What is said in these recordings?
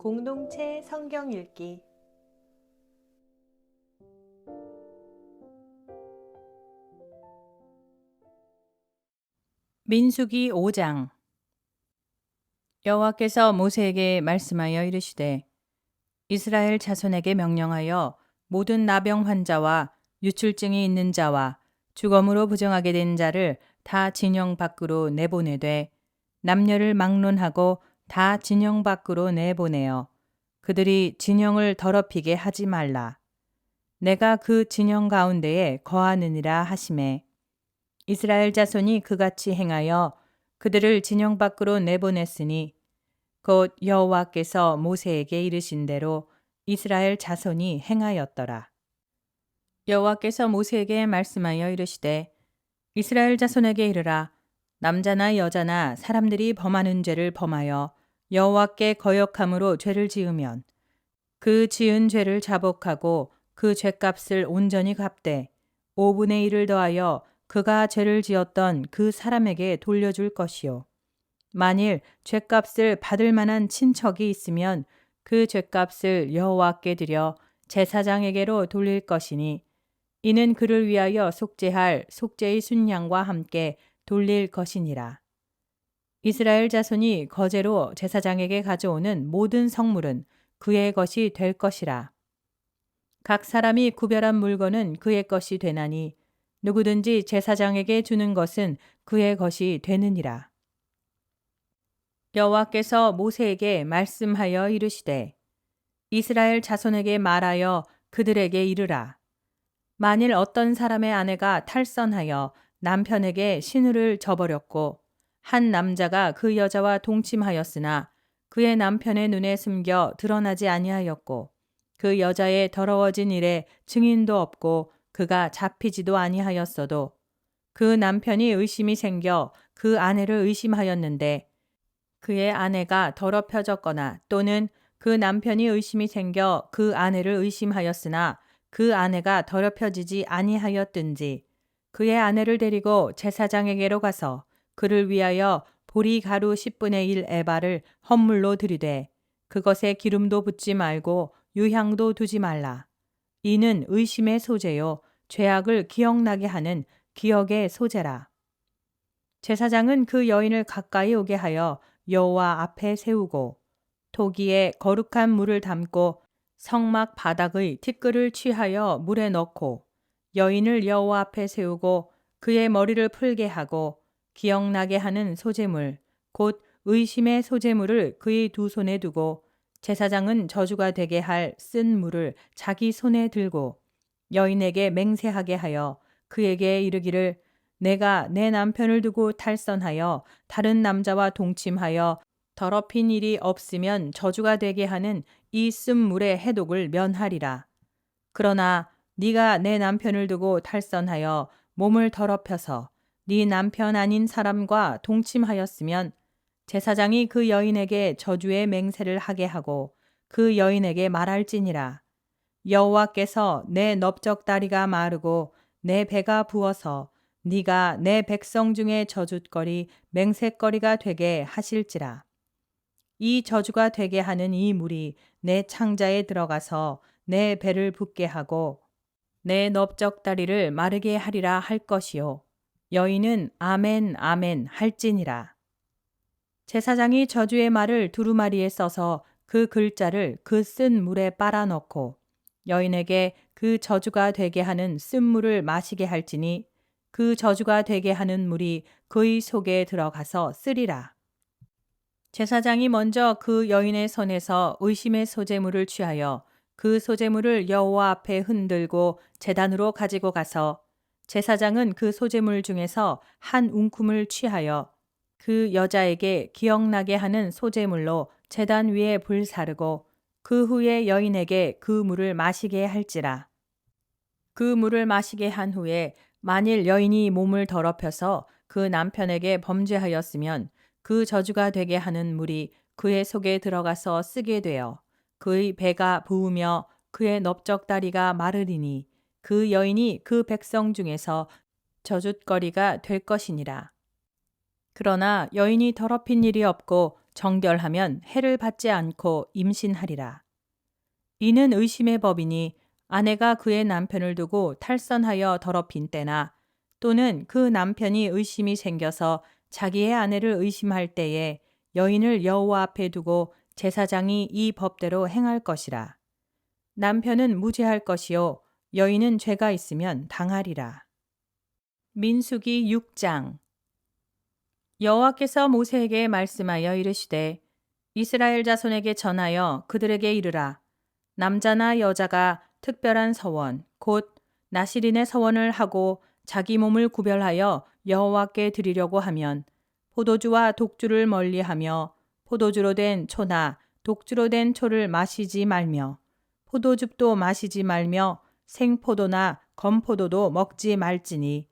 공동체 성경 읽기 민수기 5장. 여호와께서 모세에게 말씀하여 이르시되 이스라엘 자손에게 명령하여 모든 나병 환자와 유출증이 있는 자와 주검으로 부정하게 된 자를 다 진영 밖으로 내보내되 남녀를 막론하고 다 진영 밖으로 내보내어 그들이 진영을 더럽히게 하지 말라. 내가 그 진영 가운데에 거하느니라 하시매 이스라엘 자손이 그같이 행하여 그들을 진영 밖으로 내보냈으니 곧 여호와께서 모세에게 이르신 대로 이스라엘 자손이 행하였더라. 여호와께서 모세에게 말씀하여 이르시되 이스라엘 자손에게 이르라. 남자나 여자나 사람들이 범하는 죄를 범하여 여호와께 거역함으로 죄를 지으면 그 지은 죄를 자복하고 그 죄값을 온전히 갚되 5분의 1을 더하여 그가 죄를 지었던 그 사람에게 돌려줄 것이요. 만일 죄값을 받을 만한 친척이 있으면 그 죄값을 여호와께 드려 제사장에게로 돌릴 것이니 이는 그를 위하여 속죄할 속죄의 순양과 함께 돌릴 것이니라. 이스라엘 자손이 거제로 제사장에게 가져오는 모든 성물은 그의 것이 될 것이라. 각 사람이 구별한 물건은 그의 것이 되나니 누구든지 제사장에게 주는 것은 그의 것이 되느니라. 여호와께서 모세에게 말씀하여 이르시되 이스라엘 자손에게 말하여 그들에게 이르라. 만일 어떤 사람의 아내가 탈선하여 남편에게 신우를 저버렸고 한 남자가 그 여자와 동침하였으나 그의 남편의 눈에 숨겨 드러나지 아니하였고 그 여자의 더러워진 일에 증인도 없고 그가 잡히지도 아니하였어도 그 남편이 의심이 생겨 그 아내를 의심하였는데 그의 아내가 더럽혀졌거나 또는 그 남편이 의심이 생겨 그 아내를 의심하였으나 그 아내가 더럽혀지지 아니하였든지 그의 아내를 데리고 제사장에게로 가서 그를 위하여 보리 가루 10분의 1 에바를 헌물로 드리되 그것에 기름도 붓지 말고 유향도 두지 말라. 이는 의심의 소재요 죄악을 기억나게 하는 기억의 소재라. 제사장은 그 여인을 가까이 오게 하여 여호와 앞에 세우고 토기에 거룩한 물을 담고 성막 바닥의 티끌을 취하여 물에 넣고 여인을 여호와 앞에 세우고 그의 머리를 풀게 하고 기억나게 하는 소재물 곧 의심의 소재물을 그의 두 손에 두고 제사장은 저주가 되게 할 쓴 물을 자기 손에 들고 여인에게 맹세하게 하여 그에게 이르기를 내가 내 남편을 두고 탈선하여 다른 남자와 동침하여 더럽힌 일이 없으면 저주가 되게 하는 이 쓴물의 해독을 면하리라. 그러나 네가 내 남편을 두고 탈선하여 몸을 더럽혀서 네 남편 아닌 사람과 동침하였으면 제사장이 그 여인에게 저주의 맹세를 하게 하고 그 여인에게 말할지니라. 여호와께서 내 넓적다리가 마르고 내 배가 부어서 네가 내 백성 중에 저주거리 맹세거리가 되게 하실지라. 이 저주가 되게 하는 이 물이 내 창자에 들어가서 내 배를 붓게 하고 내 넓적다리를 마르게 하리라 할 것이요. 여인은 아멘 아멘 할지니라. 제사장이 저주의 말을 두루마리에 써서 그 글자를 그 쓴 물에 빨아넣고 여인에게 그 저주가 되게 하는 쓴 물을 마시게 할지니 그 저주가 되게 하는 물이 그의 속에 들어가서 쓰리라. 제사장이 먼저 그 여인의 손에서 의심의 소재물을 취하여 그 소재물을 여호와 앞에 흔들고 제단으로 가지고 가서 제사장은 그 소재물 중에서 한 웅큼을 취하여 그 여자에게 기억나게 하는 소재물로 제단 위에 불 사르고 그 후에 여인에게 그 물을 마시게 할지라. 그 물을 마시게 한 후에 만일 여인이 몸을 더럽혀서 그 남편에게 범죄하였으면 그 저주가 되게 하는 물이 그의 속에 들어가서 쓰게 되어 그의 배가 부으며 그의 넓적다리가 마르리니 그 여인이 그 백성 중에서 저주거리가 될 것이니라. 그러나 여인이 더럽힌 일이 없고 정결하면 해를 받지 않고 임신하리라. 이는 의심의 법이니 아내가 그의 남편을 두고 탈선하여 더럽힌 때나 또는 그 남편이 의심이 생겨서 자기의 아내를 의심할 때에 여인을 여호와 앞에 두고 제사장이 이 법대로 행할 것이라. 남편은 무죄할 것이요 여인은 죄가 있으면 당하리라. 민수기 6장. 여호와께서 모세에게 말씀하여 이르시되 이스라엘 자손에게 전하여 그들에게 이르라. 남자나 여자가 특별한 서원 곧 나시린의 서원을 하고 자기 몸을 구별하여 여호와께 드리려고 하면 포도주와 독주를 멀리하며 포도주로 된 초나 독주로 된 초를 마시지 말며 포도즙도 마시지 말며 생포도나 건포도도 먹지 말지니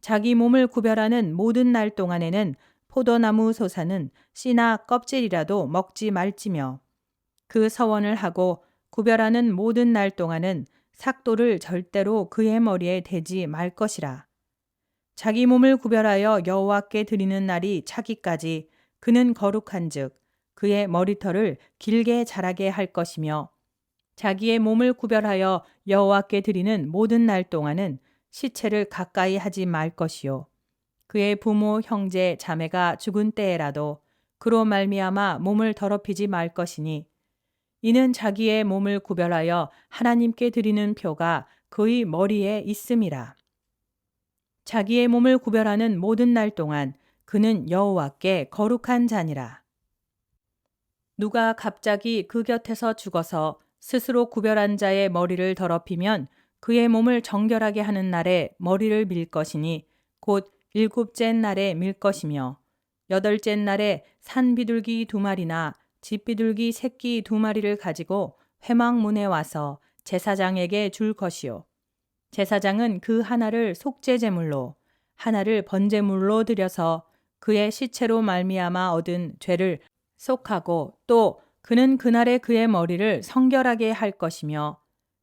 자기 몸을 구별하는 모든 날 동안에는 포도나무 솟아는 씨나 껍질이라도 먹지 말지며 그 서원을 하고 구별하는 모든 날 동안은 삭도를 절대로 그의 머리에 대지 말 것이라. 자기 몸을 구별하여 여호와께 드리는 날이 차기까지 그는 거룩한즉 그의 머리털을 길게 자라게 할 것이며 자기의 몸을 구별하여 여호와께 드리는 모든 날 동안은 시체를 가까이 하지 말 것이요 그의 부모 형제 자매가 죽은 때에라도 그로 말미암아 몸을 더럽히지 말 것이니 이는 자기의 몸을 구별하여 하나님께 드리는 표가 그의 머리에 있음이라. 자기의 몸을 구별하는 모든 날 동안 그는 여호와께 거룩한 자니라. 누가 갑자기 그 곁에서 죽어서 스스로 구별한 자의 머리를 더럽히면 그의 몸을 정결하게 하는 날에 머리를 밀 것이니 곧 7째 날에 밀 것이며 8째 날에 산 비둘기 2마리나 집 비둘기 새끼 2마리를 가지고 회막문에 와서 제사장에게 줄 것이요 제사장은 그 하나를 속죄 제물로 하나를 번제물로 드려서 그의 시체로 말미암아 얻은 죄를 속하고 또 그는 그날에 그의 머리를 성결하게 할 것이며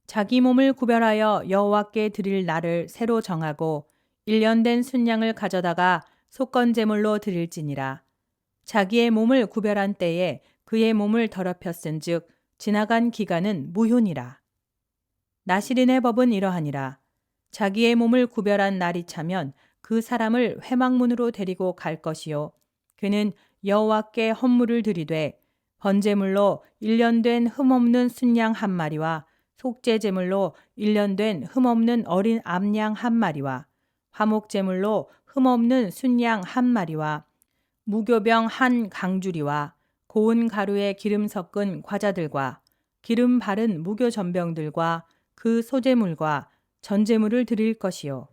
자기 몸을 구별하여 여호와께 드릴 날을 새로 정하고 1년 된 순양을 가져다가 속건 제물로 드릴지니라. 자기의 몸을 구별한 때에 그의 몸을 더럽혔은즉 지나간 기간은 무효니라. 나시린의 법은 이러하니라. 자기의 몸을 구별한 날이 차면 그 사람을 회막문으로 데리고 갈 것이요 그는 여호와께 헌물을 드리되 번제물로 1년 된 흠없는 순양 1마리와 속죄제물로 1년 된 흠없는 어린 암양 1마리와 화목제물로 흠없는 순양 1마리와 무교병 1강주리와 고운 가루에 기름 섞은 과자들과 기름 바른 무교 전병들과 그 소제물과 전제물을 드릴 것이요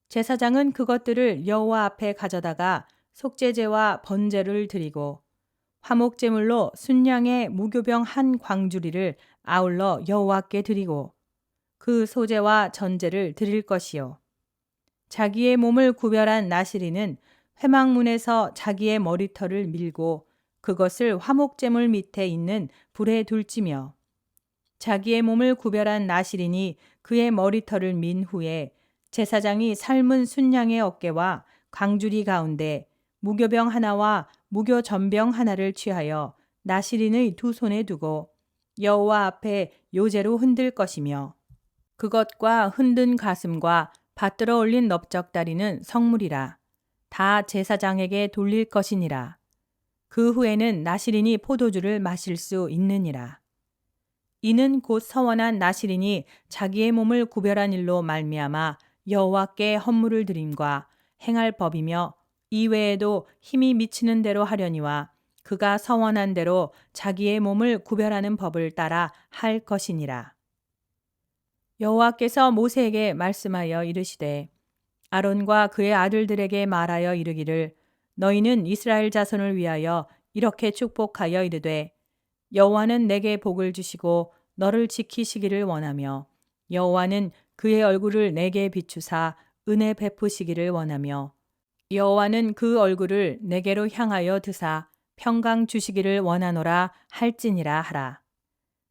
제사장은 그것들을 여호와 앞에 가져다가 속죄제와 번제를 드리고 화목제물로 순양의 무교병 1광주리를 아울러 여호와께 드리고 그 소제와 전제를 드릴 것이요 자기의 몸을 구별한 나시린은 회막문에서 자기의 머리털을 밀고 그것을 화목제물 밑에 있는 불에 둘지며 자기의 몸을 구별한 나시린이 그의 머리털을 민 후에 제사장이 삶은 순양의 어깨와 광주리 가운데 무교병 하나와 무교 전병 하나를 취하여 나시린의 2손에 두고 여호와 앞에 요제로 흔들 것이며 그것과 흔든 가슴과 받들어 올린 넓적다리는 성물이라 다 제사장에게 돌릴 것이니라. 그 후에는 나시린이 포도주를 마실 수 있느니라. 이는 곧 서원한 나시린이 자기의 몸을 구별한 일로 말미암아 여호와께 헌물을 드림과 행할 법이며 이외에도 힘이 미치는 대로 하려니와 그가 서원한 대로 자기의 몸을 구별하는 법을 따라 할 것이니라. 여호와께서 모세에게 말씀하여 이르시되 아론과 그의 아들들에게 말하여 이르기를 너희는 이스라엘 자손을 위하여 이렇게 축복하여 이르되 여호와는 내게 복을 주시고 너를 지키시기를 원하며 여호와는 그의 얼굴을 내게 비추사 은혜 베푸시기를 원하며 여호와는 그 얼굴을 내게로 향하여 드사 평강 주시기를 원하노라 할지니라 하라.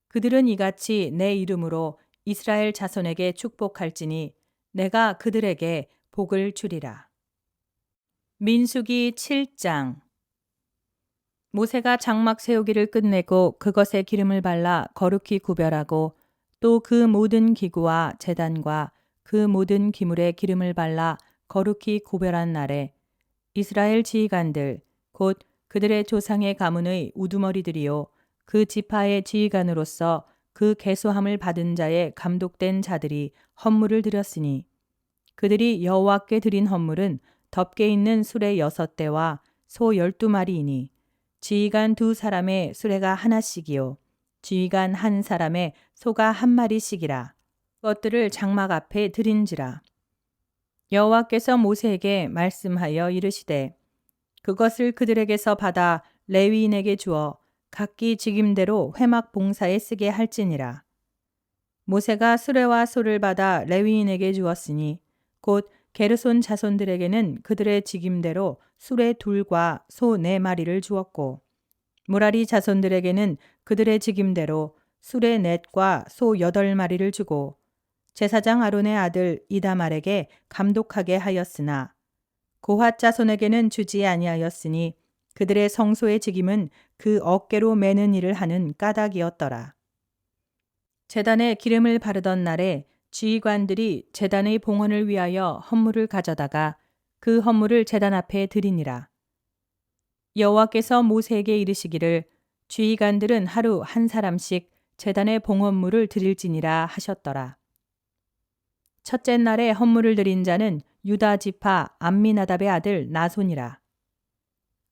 그들은 이같이 내 이름으로 이스라엘 자손에게 축복할지니 내가 그들에게 복을 주리라. 민수기 7장. 모세가 장막 세우기를 끝내고 그것에 기름을 발라 거룩히 구별하고 또 그 모든 기구와 제단과 그 모든 기물에 기름을 발라 거룩히 구별한 날에 이스라엘 지휘관들 곧 그들의 조상의 가문의 우두머리들이요 그 지파의 지휘관으로서 그 계수함을 받은 자의 감독된 자들이 헌물을 드렸으니 그들이 여호와께 드린 헌물은 덮개 있는 수레 6대와 소 12마리이니 지휘관 2사람의 수레가 하나씩이요 지휘관 1사람의 소가 1마리씩이라. 그것들을 장막 앞에 드린지라. 여호와께서 모세에게 말씀하여 이르시되 그것을 그들에게서 받아 레위인에게 주어 각기 직임대로 회막 봉사에 쓰게 할지니라. 모세가 수레와 소를 받아 레위인에게 주었으니 곧 게르손 자손들에게는 그들의 직임대로 수레 2과 소 4마리를 주었고 무라리 자손들에게는 그들의 직임대로 수레 4과 소 8마리를 주고 제사장 아론의 아들 이다말에게 감독하게 하였으나 고핫 자손에게는 주지 아니하였으니 그들의 성소의 직임은 그 어깨로 매는 일을 하는 까닭이었더라. 제단에 기름을 바르던 날에 지휘관들이 제단의 봉헌을 위하여 헌물을 가져다가 그 헌물을 제단 앞에 드리니라. 여호와께서 모세에게 이르시기를 지휘관들은 하루 1사람씩 제단의 봉헌물을 드릴지니라 하셨더라. 첫째 날에 헌물을 드린 자는 유다 지파 암미나답의 아들 나손이라.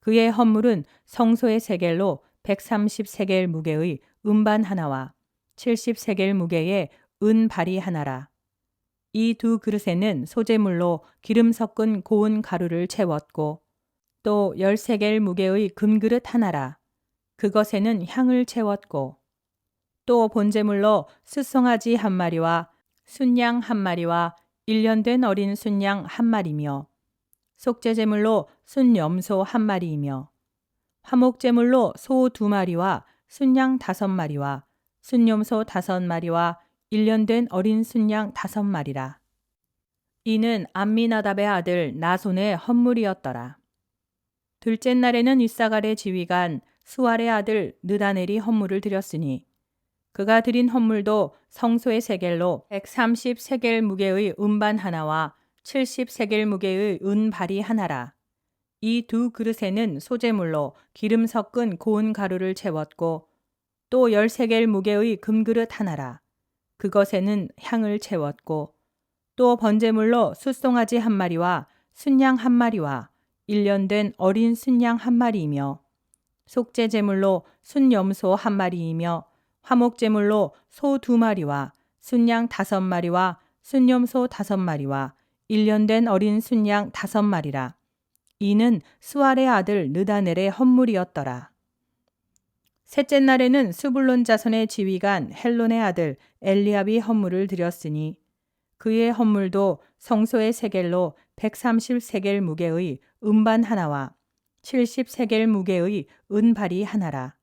그의 헌물은 성소의 세겔로 130세겔 무게의 은반 하나와 70세겔 무게의 은발이 하나라. 이 2그릇에는 소재물로 기름 섞은 고운 가루를 채웠고 또 10세겔 무게의 금그릇 하나라. 그것에는 향을 채웠고 또 본제물로 숫송아지 1마리와 순양 1마리와 1년 된 어린 순양 1마리며 속죄제물로 순염소 1마리이며 화목제물로 소 2마리와 순양 5마리와 순염소 5마리와 1년 된 어린 순양 5마리라. 이는 암미나답의 아들 나손의 헌물이었더라. 둘째 날에는 이사갈의 지휘관 수알의 아들 느다넬이 헌물을 드렸으니 그가 드린 헌물도 성소의 세겔로 130세겔 무게의 은반 하나와 70세겔 무게의 은발이 하나라. 이 2그릇에는 소재물로 기름 섞은 고운 가루를 채웠고 또 10세겔 무게의 금그릇 하나라. 그것에는 향을 채웠고 또 번제물로 숫송아지 1마리와 순양 1마리와 1년 된 어린 순양 1마리이며 속죄제물로 순염소 1마리이며 화목제물로 소 2마리와 순양 5마리와 순염소 5마리와 1년 된 어린 순양 5마리라. 이는 수알의 아들 느다넬의 헌물이었더라. 셋째 날에는 수불론 자손의 지휘관 헬론의 아들 엘리압이 헌물을 드렸으니 그의 헌물도 성소의 세겔로 130세겔 무게의 은반 하나와 70세겔 무게의 은발이 하나라.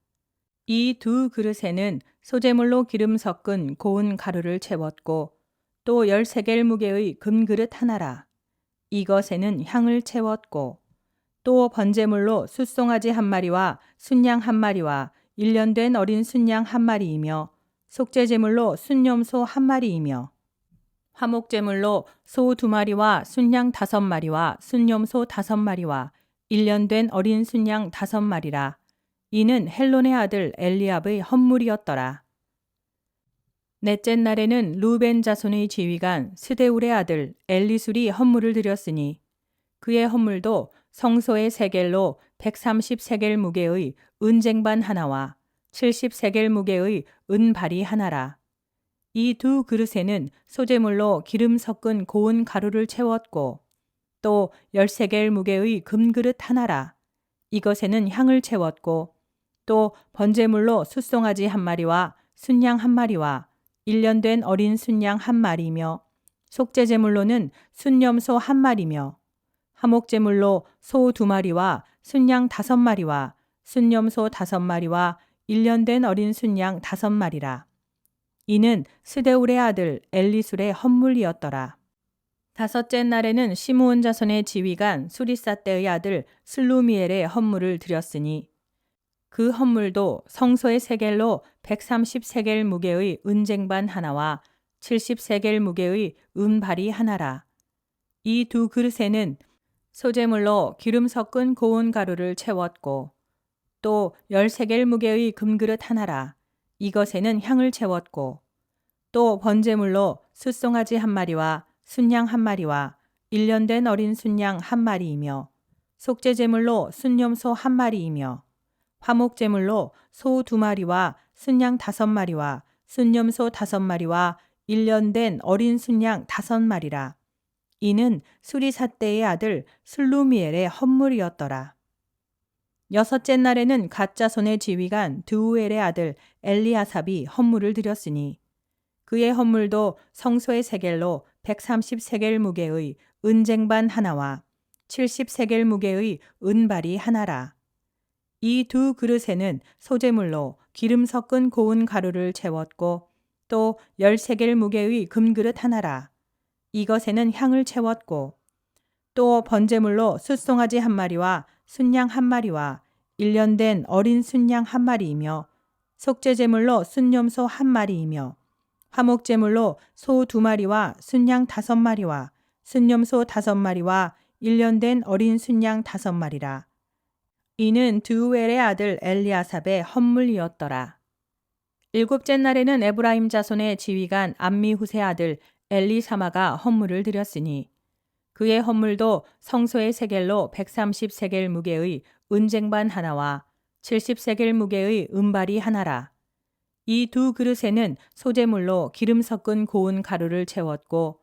이 2그릇에는 소재물로 기름 섞은 고운 가루를 채웠고 또 10세겔 무게의 금그릇 하나라. 이것에는 향을 채웠고 또 번제물로 숫송아지 1마리와 순양 1마리와 1년 된 어린 순양 1마리이며 속죄제물로 순염소 1마리이며 화목제물로 소 2마리와 순양 5마리와 순염소 5마리와 1년 된 어린 순양 5마리라. 이는 헬론의 아들 엘리압의 헌물이었더라. 넷째 날에는 루벤 자손의 지휘관 스데울의 아들 엘리술이 헌물을 드렸으니 그의 헌물도 성소의 세겔로 130세겔 무게의 은쟁반 하나와 70세겔 무게의 은발이 하나라. 이 2그릇에는 소재물로 기름 섞은 고운 가루를 채웠고 또 10세겔 무게의 금그릇 하나라. 이것에는 향을 채웠고 또 번제물로 숫송아지 1마리와 순양 1마리와 1년 된 어린 순양 1마리이며 속죄제물로는 순염소 1마리며 화목제물로 소 2마리와 순양 5마리와 순염소 5마리와 1년 된 어린 순양 5마리라. 이는 스데울의 아들 엘리술의 헌물이었더라. 다섯째 날에는 시므온 자손의 지휘관 수리사떼의 아들 슬루미엘의 헌물을 드렸으니 그 헌물도 성소의 세겔로 130세겔 무게의 은쟁반 하나와 70세겔 무게의 은발이 하나라. 이 두 그릇에는 소재물로 기름 섞은 고운 가루를 채웠고 또 10세겔 무게의 금그릇 하나라. 이것에는 향을 채웠고 또 번제물로 숫송아지 한 마리와 순양 한 마리와 1년 된 어린 순양 한 마리이며 속죄제물로 순염소 한 마리이며 화목제물로 소 2마리와 순양 5마리와 순염소 5마리와 1년 된 어린 순양 5마리라. 이는 수리삿대의 아들 슬루미엘의 헌물이었더라. 여섯째 날에는 갓자손의 지휘관 드우엘의 아들 엘리아삽이 헌물을 드렸으니 그의 헌물도 성소의 세겔로 130세겔 무게의 은쟁반 하나와 70세겔 무게의 은발이 하나라. 이 두 그릇에는 소재물로 기름 섞은 고운 가루를 채웠고 또 10세겔 무게의 금그릇 하나라. 이것에는 향을 채웠고 또 번제물로 숫송아지 한 마리와 순양 한 마리와 1년 된 어린 순양 한 마리이며 속죄제물로 순염소 한 마리이며 화목제물로 소 2마리와 순양 5마리와 순염소 5마리와 1년 된 어린 순양 5마리라. 이는 드우엘의 아들 엘리아삽의 헌물이었더라. 일곱째 날에는 에브라임 자손의 지휘관 암미후세 아들 엘리사마가 헌물을 드렸으니 그의 헌물도 성소의 세겔로 130세겔 무게의 은쟁반 하나와 70세겔 무게의 은발이 하나라. 이 두 그릇에는 소재물로 기름 섞은 고운 가루를 채웠고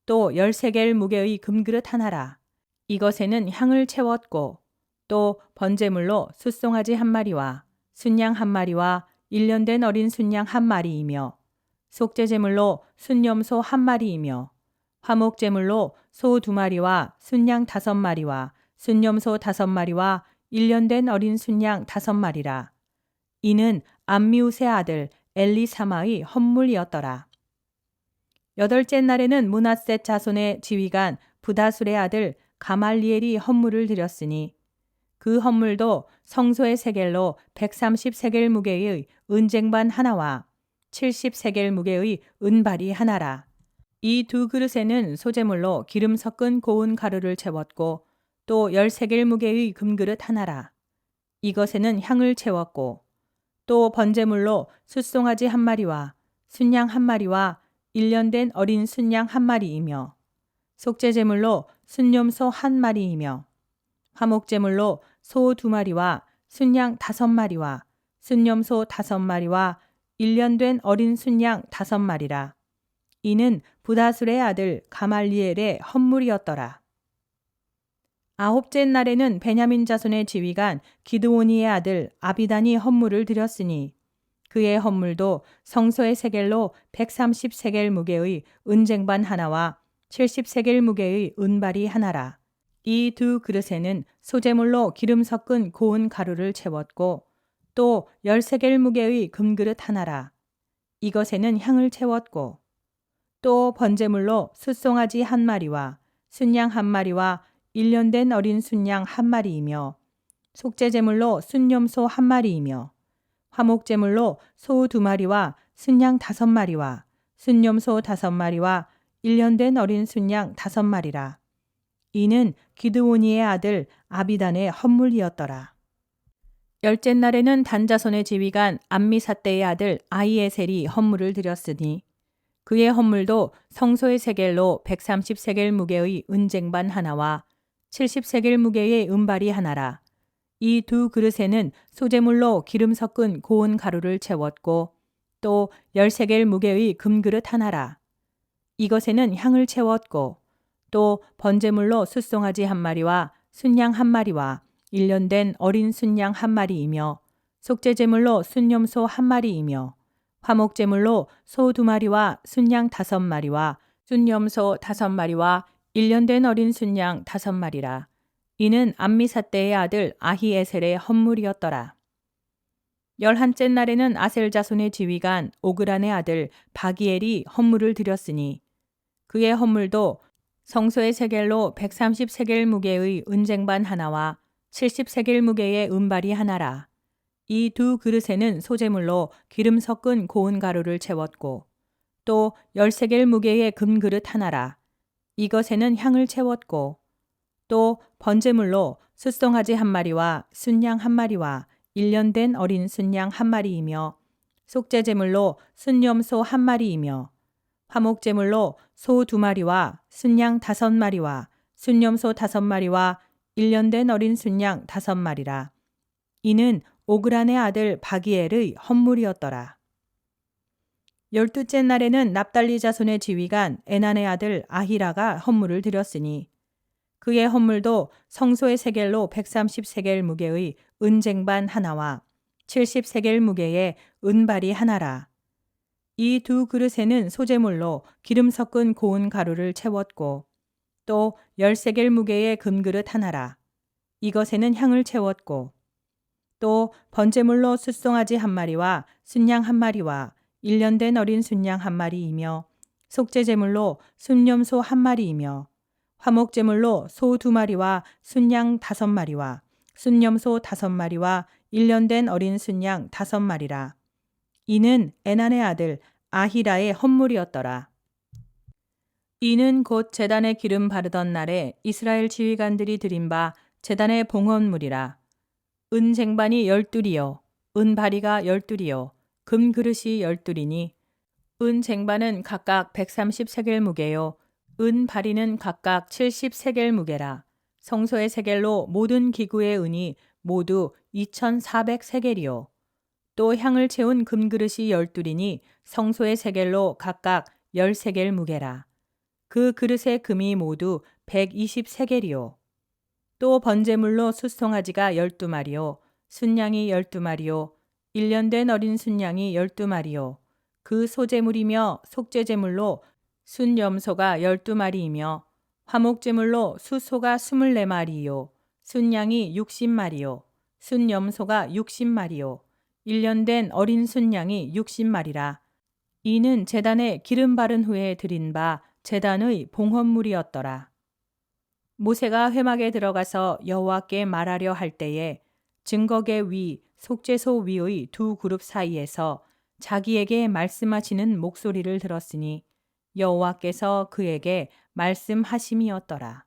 또 10세겔 무게의 금그릇 하나라. 이것에는 향을 채웠고 또 번제물로 숫송아지 한 마리와 순양 한 마리와 1년 된 어린 순양 한 마리이며 속죄제물로 순염소 한 마리이며 화목제물로 소 2마리와 순양 5마리와 순염소 5마리와 1년 된 어린 순양 5마리라. 이는 암미우세 아들 엘리사마의 헌물이었더라. 여덟째 날에는 므낫셋 자손의 지휘관 부다술의 아들 가말리엘이 헌물을 드렸으니 그 헌물도 성소의 세겔로 130세겔 무게의 은쟁반 하나와 70세겔 무게의 은발이 하나라. 이 두 그릇에는 소재물로 기름 섞은 고운 가루를 채웠고 또 10세겔 무게의 금그릇 하나라. 이것에는 향을 채웠고 또 번제물로 숫송아지 한 마리와 순양 한 마리와 1년 된 어린 순양 한 마리이며 속죄제물로 순염소 한 마리이며 화목제물로 소 2마리와 순양 5마리와 순염소 5마리와 1년 된 어린 순양 5마리라. 이는 부다술의 아들 가말리엘의 헌물이었더라. 아홉째 날에는 베냐민 자손의 지휘관 기드오니의 아들 아비단이 헌물을 드렸으니 그의 헌물도 성소의 세겔로 130세겔 무게의 은쟁반 하나와 70세겔 무게의 은발이 하나라. 이 두 그릇에는 소재물로 기름 섞은 고운 가루를 채웠고 또 10세겔 무게의 금그릇 하나라. 이것에는 향을 채웠고 또 번제물로 숫송아지 한 마리와 순양 한 마리와 1년 된 어린 순양 한 마리이며 속죄제물로 순염소 한 마리이며 화목제물로 소 2마리와 순양 5마리와 순염소 5마리와 1년 된 어린 순양 5마리라. 이는 기드오니의 아들 아비단의 헌물이었더라. 열째 날에는 단자손의 지휘관 암미삿대의 아들 아히에셀이 헌물을 드렸으니 그의 헌물도 성소의 세겔로 130세겔 무게의 은쟁반 하나와 70세겔 무게의 은발이 하나라. 이 두 그릇에는 소재물로 기름 섞은 고운 가루를 채웠고 또 10세겔 무게의 금그릇 하나라. 이것에는 향을 채웠고 또 번제물로 숫송아지 한 마리와 순양 한 마리와 1년 된 어린 순양 한 마리이며 속죄제물로 순염소 한 마리이며 화목제물로 소 2마리와 순양 5마리와 순염소 5마리와 1년 된 어린 순양 5마리라. 이는 암미삿대의 아들 아히에셀의 헌물이었더라. 11째 날에는 아셀 자손의 지휘관 오그란의 아들 바기엘이 헌물을 드렸으니 그의 헌물도 성소의 세겔로 130세겔 무게의 은쟁반 하나와 70세겔 무게의 은발이 하나라. 이 두 그릇에는 소재물로 기름 섞은 고운 가루를 채웠고 또 13겔 무게의 금그릇 하나라. 이것에는 향을 채웠고 또 번제물로 숫송아지 한 마리와 순양 한 마리와 1년 된 어린 순양 한 마리이며 속죄제물로 순염소 한 마리이며 화목제물로 소 2마리와 순양 5마리와 순염소 5마리와 1년 된 어린 순양 5마리라. 이는 오그란의 아들 바기엘의 헌물이었더라. 12째 날에는 납달리 자손의 지휘관 에난의 아들 아히라가 헌물을 드렸으니 그의 헌물도 성소의 세겔로 130세겔 무게의 은쟁반 하나와 70세겔 무게의 은발이 하나라. 이 두 그릇에는 소재물로 기름 섞은 고운 가루를 채웠고 또 10세겔 무게의 금그릇 하나라. 이것에는 향을 채웠고 또 번제물로 숫송아지 한 마리와 순양 한 마리와 1년 된 어린 순양 한 마리이며 속죄제물로 순염소 한 마리이며 화목제물로 소 2마리와 순양 5마리와 순염소 5마리와 1년 된 어린 순양 5마리라. 이는 에난의 아들 아히라의 헌물이었더라. 이는 곧 제단에 기름 바르던 날에 이스라엘 지휘관들이 드린 바 제단의 봉헌물이라. 은쟁반이 12이요 은바리가 12이요 금그릇이 12이니 은쟁반은 각각 130세겔 무게요 은바리는 각각 70세겔 무게라. 성소의 세겔로 모든 기구의 은이 모두 2400세겔이요 또 향을 채운 금그릇이 12이니 성소의 세겔로 각각 10세겔 무게라. 그 그릇의 금이 모두 120세겔이요 또 번제물로 숫송아지가 12마리요 순양이 12마리요 1년 된 어린 순양이 12마리요 그 소제물이며 속죄제물로 순염소가 12마리이며 화목제물로 수소가 24마리요 순양이 60마리요 순염소가 60마리요 1년 된 어린 순양이 60마리라. 이는 제단에 기름 바른 후에 드린 바 제단의 봉헌물이었더라. 모세가 회막에 들어가서 여호와께 말하려 할 때에 증거계 위 속죄소 위의 두 그룹 사이에서 자기에게 말씀하시는 목소리를 들었으니 여호와께서 그에게 말씀하심이었더라.